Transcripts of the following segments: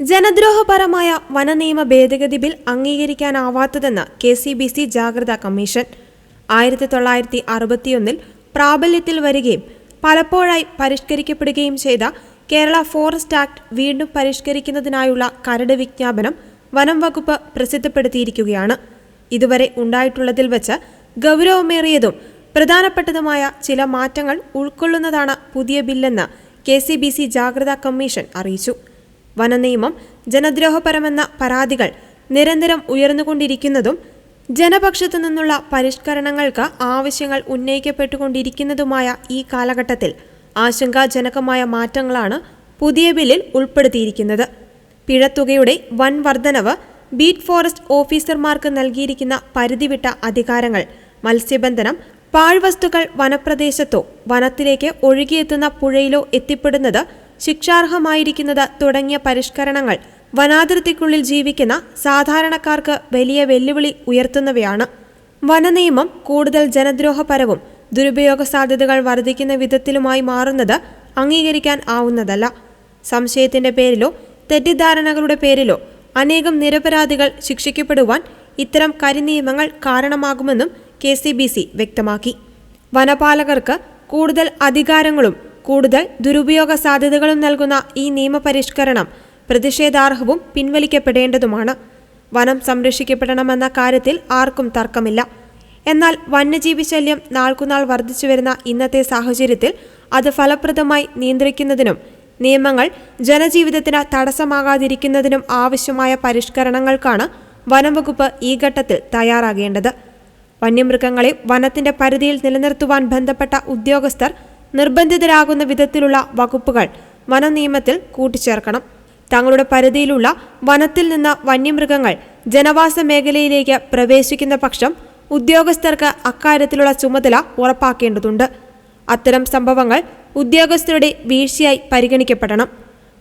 ജനദ്രോഹപരമായ വനനിയമ ഭേദഗതി bill അംഗീകരിക്കാനാവാത്തതെന്ന് KCBC ജാഗ്രതാ commission 1961 പ്രാബല്യത്തിൽ വരികയും പലപ്പോഴായി പരിഷ്കരിക്കപ്പെടുകയും ചെയ്ത കേരള ഫോറസ്റ്റ് ആക്ട് വീണ്ടും പരിഷ്കരിക്കുന്നതിനായുള്ള കരട് വിജ്ഞാപനം വനം വകുപ്പ് പ്രസിദ്ധപ്പെടുത്തിയിരിക്കുകയാണ്. ഇതുവരെ ഉണ്ടായിട്ടുള്ളതിൽ വെച്ച് ഗൗരവമേറിയതും പ്രധാനപ്പെട്ടതുമായ ചില മാറ്റങ്ങൾ ഉൾക്കൊള്ളുന്നതാണ് പുതിയ ബില്ലെന്ന് KCBC ജാഗ്രതാ കമ്മീഷൻ അറിയിച്ചു. വനനിയമം ജനദ്രോഹപരമെന്ന പരാതികൾ നിരന്തരം ഉയർന്നുകൊണ്ടിരിക്കുന്നതും ജനപക്ഷത്തു നിന്നുള്ള പരിഷ്കരണങ്ങൾക്ക് ആവശ്യങ്ങൾ ഉന്നയിക്കപ്പെട്ടുകൊണ്ടിരിക്കുന്നതുമായ ഈ കാലഘട്ടത്തിൽ ആശങ്കാജനകമായ മാറ്റങ്ങളാണ് പുതിയ ബില്ലിൽ ഉൾപ്പെടുത്തിയിരിക്കുന്നത്. പിഴത്തുകയുടെ വൻ വർധനവ്, ബീറ്റ് ഫോറസ്റ്റ് ഓഫീസർമാർക്ക് നൽകിയിരിക്കുന്ന പരിധിവിട്ട അധികാരങ്ങൾ, മത്സ്യബന്ധനം, പാഴ്വസ്തുക്കൾ വനപ്രദേശത്തോ വനത്തിലേക്ക് ഒഴുകിയെത്തുന്ന പുഴയിലോ എത്തിപ്പെടുന്നത് ശിക്ഷാർഹമായിരിക്കുന്നത് തുടങ്ങിയ പരിഷ്കരണങ്ങൾ വനാതിർത്തിക്കുള്ളിൽ ജീവിക്കുന്ന സാധാരണക്കാർക്ക് വലിയ വെല്ലുവിളി ഉയർത്തുന്നവയാണ്. വനനിയമം കൂടുതൽ ജനദ്രോഹപരവും ദുരുപയോഗ സാധ്യതകൾ വർദ്ധിക്കുന്ന വിധത്തിലുമായി മാറുന്നത് അംഗീകരിക്കാൻ ആവുന്നതല്ല. സംശയത്തിന്റെ പേരിലോ തെറ്റിദ്ധാരണകളുടെ പേരിലോ അനേകം നിരപരാധികൾ ശിക്ഷിക്കപ്പെടുവാൻ ഇത്തരം കരിനിയമങ്ങൾ കാരണമാകുമെന്നും KCBC വ്യക്തമാക്കി. വനപാലകർക്ക് കൂടുതൽ അധികാരങ്ങളും കൂടുതൽ ദുരുപയോഗ സാധ്യതകളും നൽകുന്ന ഈ നിയമപരിഷ്കരണം പ്രതിഷേധാർഹവും പിൻവലിക്കപ്പെടേണ്ടതുമാണ്. വനം സംരക്ഷിക്കപ്പെടണമെന്ന കാര്യത്തിൽ ആർക്കും തർക്കമില്ല. എന്നാൽ വന്യജീവി ശല്യം നാൾക്കുനാൾ വർദ്ധിച്ചുവരുന്ന ഇന്നത്തെ സാഹചര്യത്തിൽ അത് ഫലപ്രദമായി നിയന്ത്രിക്കുന്നതിനും നിയമങ്ങൾ ജനജീവിതത്തിന് തടസ്സമാകാതിരിക്കുന്നതിനും ആവശ്യമായ പരിഷ്കരണങ്ങൾക്കാണ് വനംവകുപ്പ് ഈ ഘട്ടത്തിൽ തയ്യാറാകേണ്ടത്. വന്യമൃഗങ്ങളെ വനത്തിന്റെ പരിധിയിൽ നിലനിർത്തുവാൻ ബന്ധപ്പെട്ട ഉദ്യോഗസ്ഥർ നിർബന്ധിതരാകുന്ന വിധത്തിലുള്ള വകുപ്പുകൾ വനനിയമത്തിൽ കൂട്ടിച്ചേർക്കണം. തങ്ങളുടെ പരിധിയിലുള്ള വനത്തിൽ നിന്ന് വന്യമൃഗങ്ങൾ ജനവാസ മേഖലയിലേക്ക് പ്രവേശിക്കുന്ന പക്ഷം ഉദ്യോഗസ്ഥർക്ക് അക്കാര്യത്തിലുള്ള ചുമതല ഉറപ്പാക്കേണ്ടതുണ്ട്. അത്തരം സംഭവങ്ങൾ ഉദ്യോഗസ്ഥരുടെ വീഴ്ചയായി പരിഗണിക്കപ്പെടണം.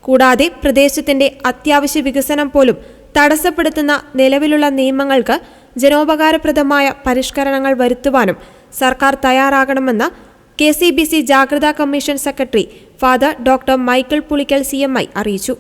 കൂടാതെ പ്രദേശത്തിന്റെ അത്യാവശ്യ വികസനം പോലും തടസ്സപ്പെടുത്തുന്ന നിലവിലുള്ള നിയമങ്ങൾക്ക് ജനോപകാരപ്രദമായ പരിഷ്കരണങ്ങൾ വരുത്തുവാനും സർക്കാർ തയ്യാറാകണമെന്ന് KCBC ജാഗ്രതാ commission secretary father doctor Michael Pulickal CMI അറിയിച്ചു.